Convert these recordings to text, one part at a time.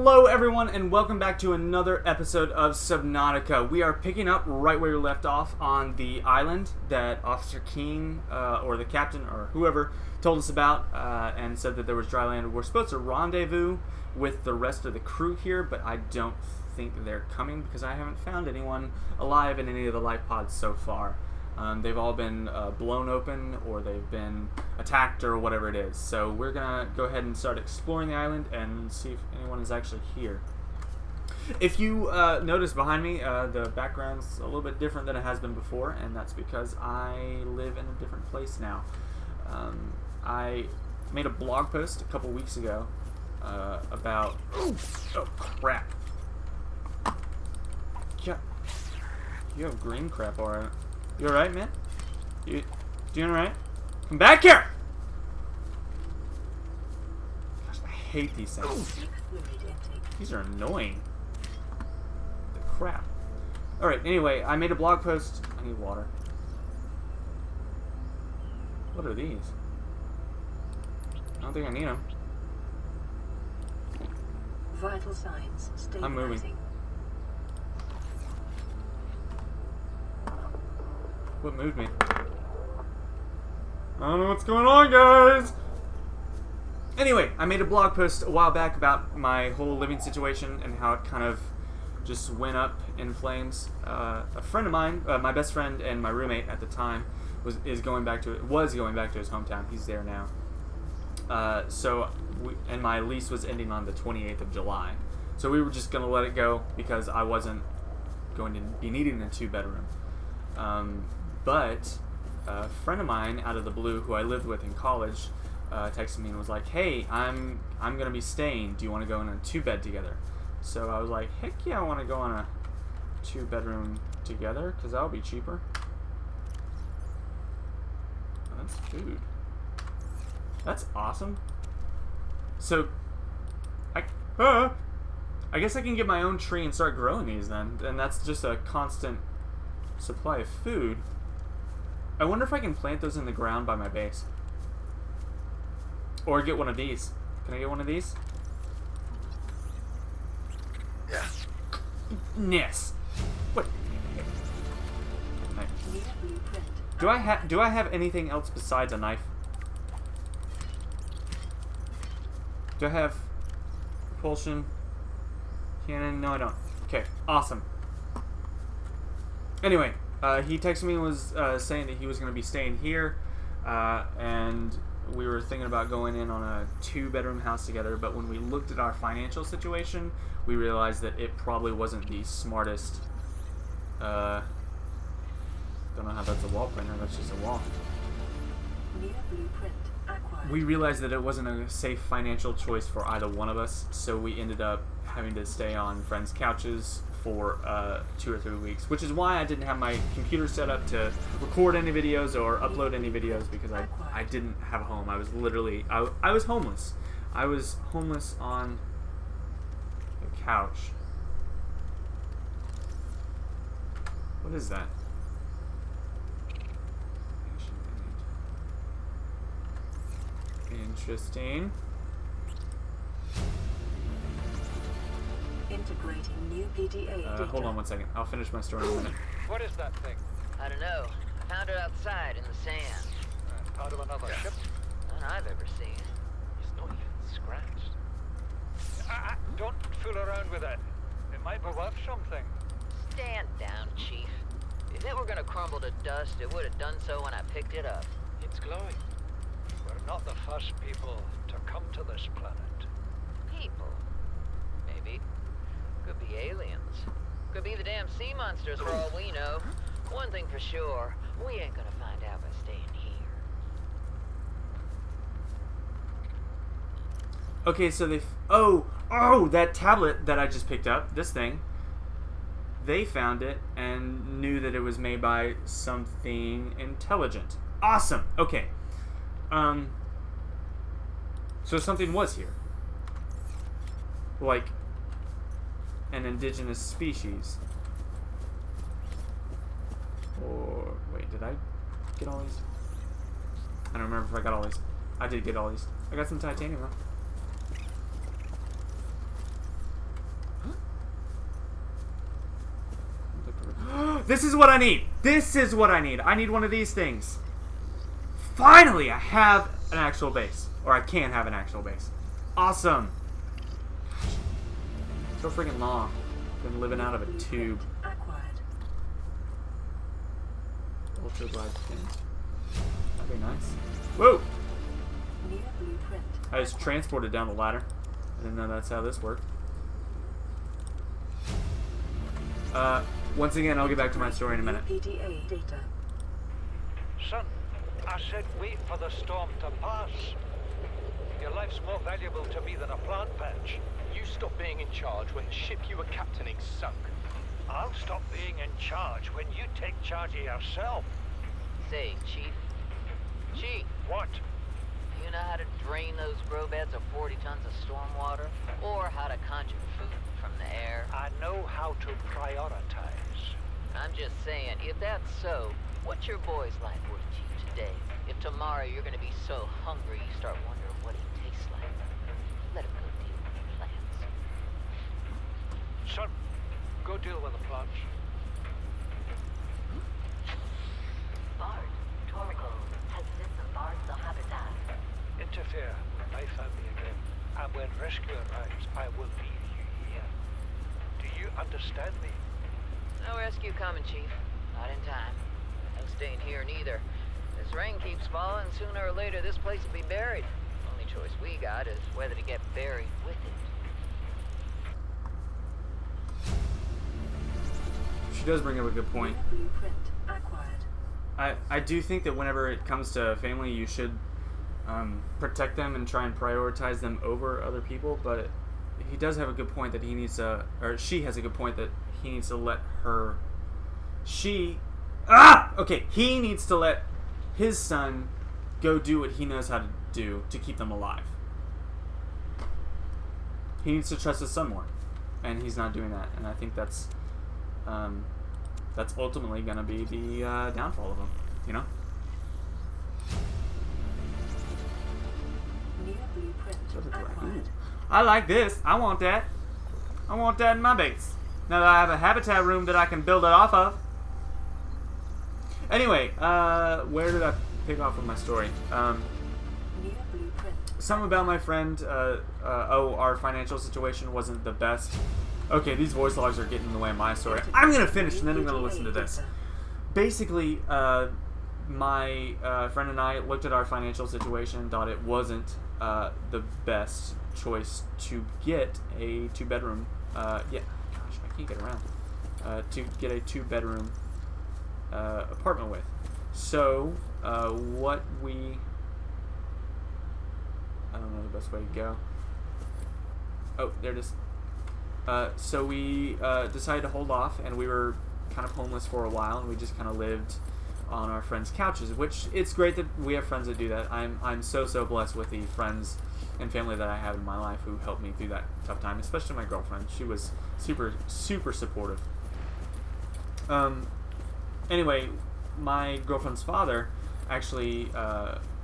Hello everyone and welcome back to another episode of Subnautica. We are picking up right where we left off on the island that Officer King, or the captain, or whoever, told us about and said that there was dry land. We're supposed to rendezvous with the rest of the crew here, but I don't think they're coming because I haven't found anyone alive in any of the life pods so far. They've all been blown open or they've been attacked or whatever it is. So we're going to go ahead and start exploring the island and see if anyone is actually here. If you notice behind me, the background's a little bit different than it has been before, and that's because I live in a different place now. I made a blog post a couple weeks ago about... Oh crap. Yeah, you have green crap alright. You alright, man? You doing alright? Come back here! Gosh, I hate these things. These are annoying. The crap. Alright, anyway, I made a blog post. I need water. What are these? I don't think I need them. Vital signs stabilizing. I'm moving. What moved me? I don't know what's going on, guys! Anyway, I made a blog post a while back about my whole living situation and how it kind of just went up in flames. A friend of mine, my best friend and my roommate at the time, was going back to his hometown. He's there now. And my lease was ending on the 28th of July. So we were just going to let it go because I wasn't going to be needing a 2-bedroom. But a friend of mine out of the blue who I lived with in college texted me and was like, hey, I'm going to be staying. Do you want to go in a 2-bed together? So I was like, heck yeah, I want to go on a 2-bedroom together because that'll be cheaper. Oh, that's food. That's awesome. So, I guess I can get my own tree and start growing these then. And that's just a constant supply of food. I wonder if I can plant those in the ground by my base. Or get one of these. Can I get one of these? Yes. Yes. What? Do I have anything else besides a knife? Do I have propulsion? Cannon? No, I don't. Okay, awesome. Anyway, he texted me and was saying that he was going to be staying here, and we were thinking about going in on a 2-bedroom house together, but when we looked at our financial situation, we realized that it probably wasn't the smartest, don't know how that's a wall printer, that's just a wall. We realized that it wasn't a safe financial choice for either one of us, so we ended up having to stay on friends' couches for 2 or 3 weeks, which is why I didn't have my computer set up to record any videos or upload any videos, because I didn't have a home. I was literally, I was homeless. I was homeless on the couch. What is that? Interesting. Integrating new PDA data. Hold on one second. I'll finish my story in a minute. What is that thing? I don't know. I found it outside in the sand. Part of another ship? None I've ever seen. It's not even scratched. Don't fool around with it. It might be worth something. Stand down, Chief. If it were gonna crumble to dust, it would have done so when I picked it up. It's glowing. We're not the first people to come to this planet. People. Maybe. Could be aliens. Could be the damn sea monsters for all we know. One thing for sure, we ain't gonna find out by staying here. Okay, so that tablet that I just picked up, this thing, they found it and knew that it was made by something intelligent. Awesome. Okay. So something was here. Like an indigenous species. Or wait, did I get all these? I don't remember if I got all these. I did get all these. I got some titanium though. This is what I need. This is what I need. I need one of these things. Finally, I have an actual base. Or I can have an actual base. Awesome. So freaking long. Been living out of a tube. Acquired. Ultra glide skins. That'd be nice. Whoa! Near blueprint. I was transported down the ladder. I didn't know that's how this worked. Once again, I'll get back to my story in a minute. PDA data. Son, I said wait for the storm to pass. Your life's more valuable to me than a plant patch. You stopped being in charge when the ship you were captaining sunk. I'll stop being in charge when you take charge of yourself. Say, Chief. Chief, What? do you know how to drain those grow beds of 40 tons of stormwater? Or how to conjure food from the air? I know how to prioritize. I'm just saying, if that's so, what's your boy's life worth to you today? If tomorrow you're gonna be so hungry you start wondering what he tastes like, let him go deal with the plants. Son, go deal with the plants. Bard, Torgo has disembarked the habitat. Interfere with my family again, and when rescue arrives, I will leave you here. Do you understand me? No rescue coming, Chief. Not in time. No staying here neither. This rain keeps falling, sooner or later this place will be buried. Only choice we got is whether to get buried with it. She does bring up a good point. Near blueprint acquired. I do think that whenever it comes to family, you should protect them and try and prioritize them over other people. But he does have a good point that he needs to, or she has a good point that he needs to let her. He needs to let his son go do what he knows how to do to keep them alive. He needs to trust his son more, and he's not doing that. And I think that's ultimately going to be the downfall of him. You know. Near blueprint acquired. I like this. I want that. I want that in my base. Now that I have a habitat room that I can build it off of. Anyway, where did I pick off with my story? Near blueprint. Something about my friend. Our financial situation wasn't the best. Okay, these voice logs are getting in the way of my story. I'm going to finish and then I'm going to listen to this. Basically, my friend and I looked at our financial situation and thought it wasn't the best choice to get a 2-bedroom. Gosh, I can't get around. To get a 2-bedroom apartment with. So, what we... I don't know the best way to go. Oh, there it is. So we decided to hold off, and we were kind of homeless for a while, and we just kind of lived on our friends' couches, which it's great that we have friends that do that. I'm so blessed with the friends and family that I have in my life who helped me through that tough time, especially my girlfriend. She was super supportive. Anyway, my girlfriend's father actually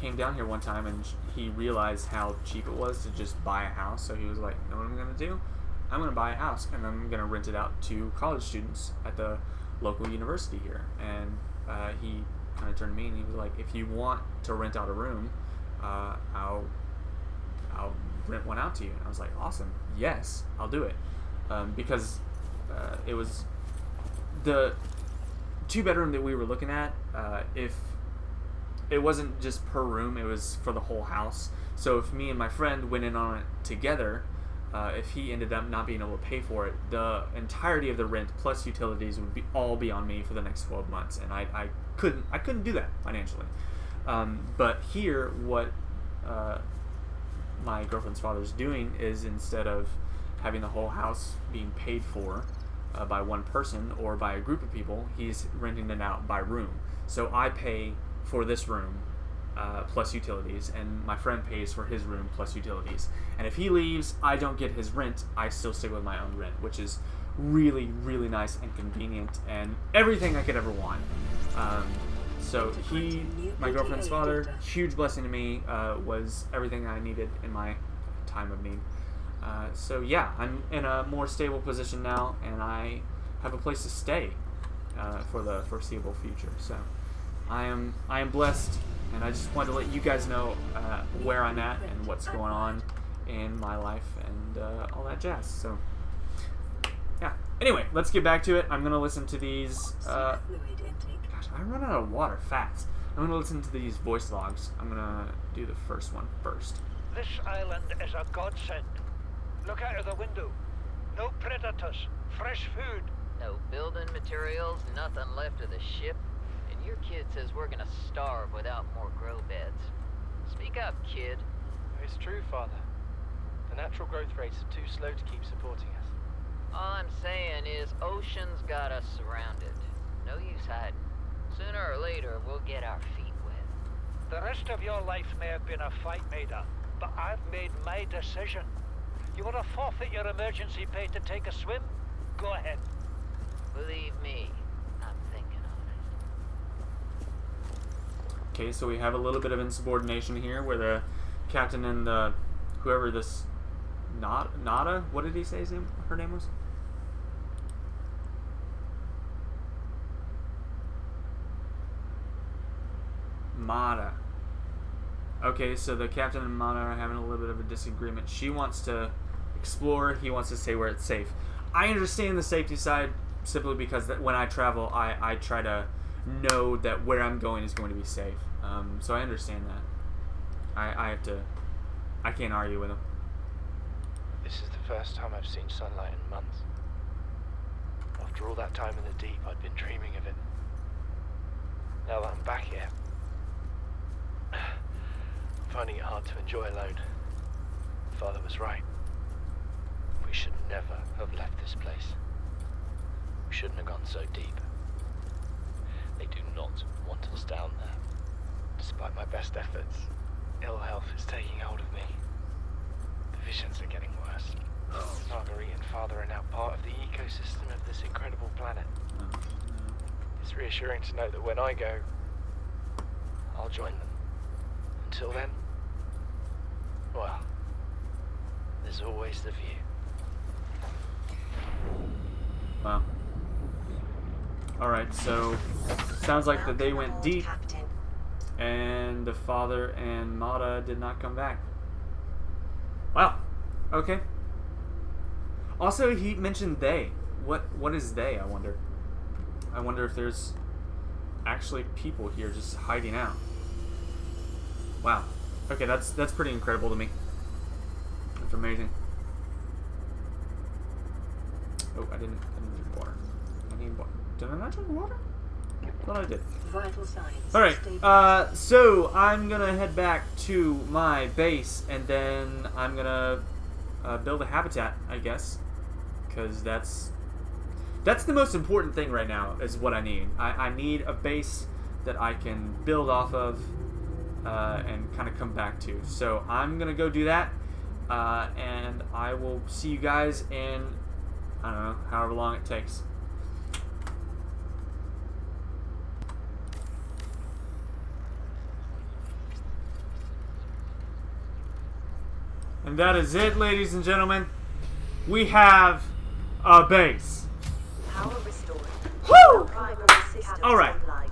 came down here one time, and he realized how cheap it was to just buy a house. So he was like, you know what I'm going to do? I'm going to buy a house, and I'm going to rent it out to college students at the local university here. And he kind of turned to me, and he was like, if you want to rent out a room, I'll rent one out to you. And I was like, awesome. Yes, I'll do it. Because it was the 2-bedroom that we were looking at. If it wasn't just per room, it was for the whole house. So if me and my friend went in on it together, if he ended up not being able to pay for it, the entirety of the rent plus utilities would all be on me for the next 12 months, and I couldn't do that financially. But here, what my girlfriend's father's doing is, instead of having the whole house being paid for by one person or by a group of people, he's renting it out by room. So I pay for this room plus utilities, and my friend pays for his room plus utilities. And if he leaves, I don't get his rent. I still stick with my own rent, which is really nice and convenient and everything I could ever want. So my girlfriend's father, huge blessing to me, was everything I needed in my time of need. So yeah, I'm in a more stable position now, and I have a place to stay. for the foreseeable future. So I am blessed, and I just wanted to let you guys know where I'm at and what's going on in my life and all that jazz. So yeah. Anyway, let's get back to it. I'm gonna listen to these. Gosh, I run out of water fast. I'm gonna listen to these voice logs. I'm gonna do the first one first. This island is a godsend. Look out of the window. No predators, fresh food. No building materials, nothing left of the ship, and your kid says we're gonna starve without more grow beds. Speak up, kid. It's true, Father. The natural growth rates are too slow to keep supporting us. All I'm saying is ocean's got us surrounded. No use hiding. Sooner or later, we'll get our feet wet. The rest of your life may have been a fight, Maida, but I've made my decision. You want to forfeit your emergency pay to take a swim? Go ahead. Believe me, I'm thinking on it. Okay, so we have a little bit of insubordination here, where the captain and the whoever this Nada, what did he say her name was? Mada. Okay, so the captain and Mada are having a little bit of a disagreement. She wants to explore. He wants to stay where it's safe. I understand the safety side simply because that when I travel, I try to know that where I'm going is going to be safe. So I understand that. I can't argue with him. This is the first time I've seen sunlight in months. After all that time in the deep, I'd been dreaming of it. Now that I'm back here, I'm finding it hard to enjoy alone. Father was right. We should never have left this place. We shouldn't have gone so deep. They do not want us down there. Despite my best efforts, ill health is taking hold of me. The visions are getting worse. Marguerite and Father are now part of the ecosystem of this incredible planet. It's reassuring to know that when I go, I'll join them. Until then, well, there's always the view. Wow. Alright, so sounds like that they went deep and the Father and Mada did not come back. Wow. Okay. Also, he mentioned they. What is they, I wonder? I wonder if there's actually people here just hiding out. Wow. Okay, that's pretty incredible to me. That's amazing. Oh, I didn't drink water. I need water. Did I not drink water? I thought I did. Vital signs. Alright, so I'm gonna head back to my base and then I'm gonna build a habitat, I guess. Because that's the most important thing right now, is what I need. I need a base that I can build off of and kind of come back to. So I'm gonna go do that, and I will see you guys in, I don't know, however long it takes. And that is it, ladies and gentlemen. We have a base. Power restored. Woo! Primary systems Alright. online.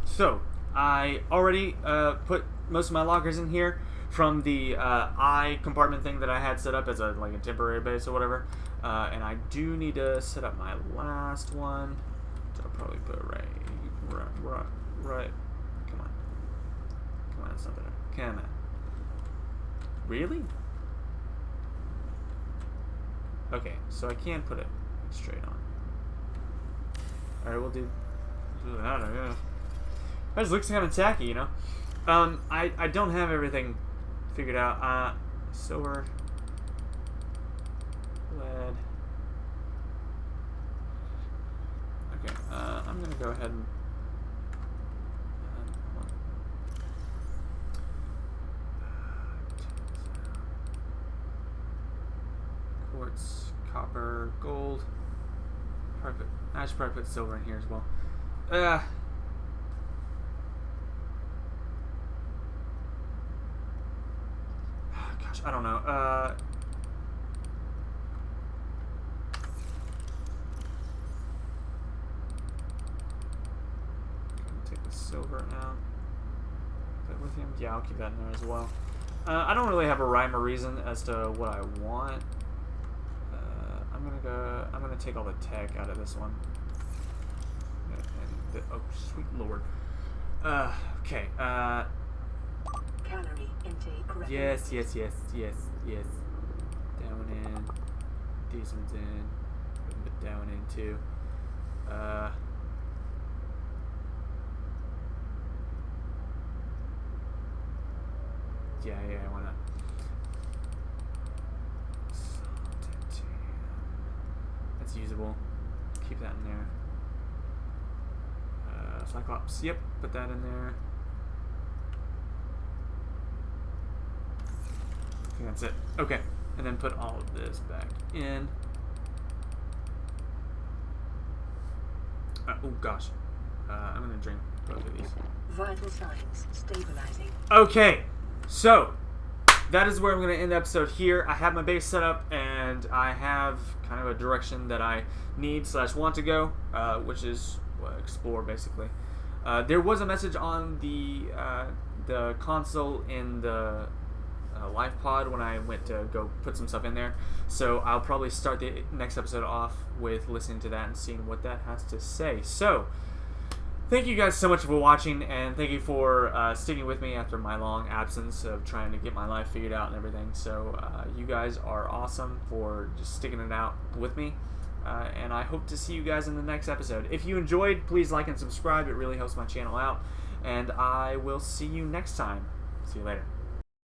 So, I already put most of my lockers in here from the eye compartment thing that I had set up as a temporary base or whatever. And I do need to set up my last one. So I'll probably put it right. Come on, it's not there. Come on. Really? Okay, so I can put it straight on. Alright, we'll do that, I guess. That just looks kind of tacky, you know? I don't have everything figured out. Silver. Lead. Okay, I'm gonna go ahead and... hold on. Quartz, copper, gold. I should probably put silver in here as well. Gosh, I don't know. take the silver out. Is that lithium? Yeah, I'll keep that in there as well. I don't really have a rhyme or reason as to what I want. I'm gonna take all the tech out of this one. Oh, sweet lord. Okay. Calorie intake recommended. Yes. Down in. These ones in. Put down in too. Yeah, why not? That's usable. Keep that in there. Cyclops. Yep, put that in there. I think that's it. Okay, and then put all of this back in. Oh gosh, I'm gonna drink both of these. Vital signs stabilizing. Okay, so that is where I'm going to end the episode here. I have my base set up, and I have kind of a direction that I need / want to go, which is explore, basically. There was a message on the console in the life pod when I went to go put some stuff in there, so I'll probably start the next episode off with listening to that and seeing what that has to say. So thank you guys so much for watching, and thank you for sticking with me after my long absence of trying to get my life figured out and everything. So you guys are awesome for just sticking it out with me, and I hope to see you guys in the next episode. If you enjoyed, please like and subscribe. It really helps my channel out, and I will see you next time. See you later.